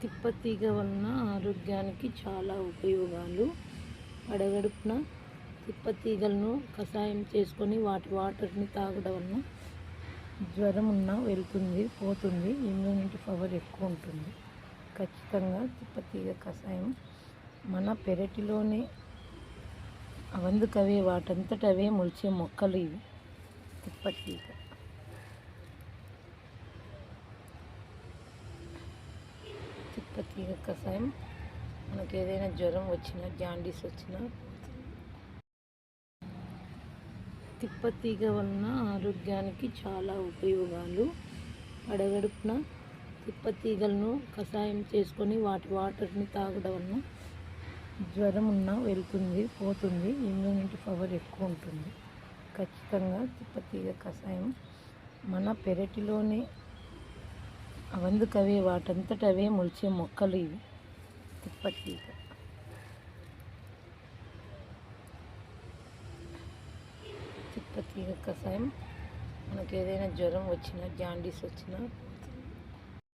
తిప్పతీగ వలన ఆరోగ్యానికి చాలా ఉపయోగాలు. అడగడుపున తిప్పతీగలను కషాయం చేసుకొని వాటి వాటర్ని తాగడం వలన జ్వరం ఉన్నా వెళ్తుంది, పోతుంది. ఇమ్యూనిటీ పవర్ ఎక్కువ ఉంటుంది. ఖచ్చితంగా తిప్పతీగ కషాయం మన పెరటిలోనే అవందుకవే వాటంతట అవే మొలిచే మొక్కలు ఇవి. తిప్పతీగ తిప్పతీగ కషాయం మనకు ఏదైనా జ్వరం వచ్చినా, జాండీస్ వచ్చినా తిప్పతీగ వలన ఆరోగ్యానికి చాలా ఉపయోగాలు. అడగడుపున తిప్పతీగలను కషాయం చేసుకొని వాటి వాటర్ని తాగడం వలన జ్వరం ఉన్నా వెళ్తుంది, పోతుంది. ఇమ్యూనిటీ పవర్ ఎక్కువ ఉంటుంది. ఖచ్చితంగా తిప్పతీగ కషాయం మన పెరటిలోనే అవందుకవే వాటంతట అవే మొలిచే మొక్కలు ఇవి. తిప్పతీగ తిప్పతీగ కషాయం మనకు ఏదైనా జ్వరం వచ్చినా, జాండీస్ వచ్చినా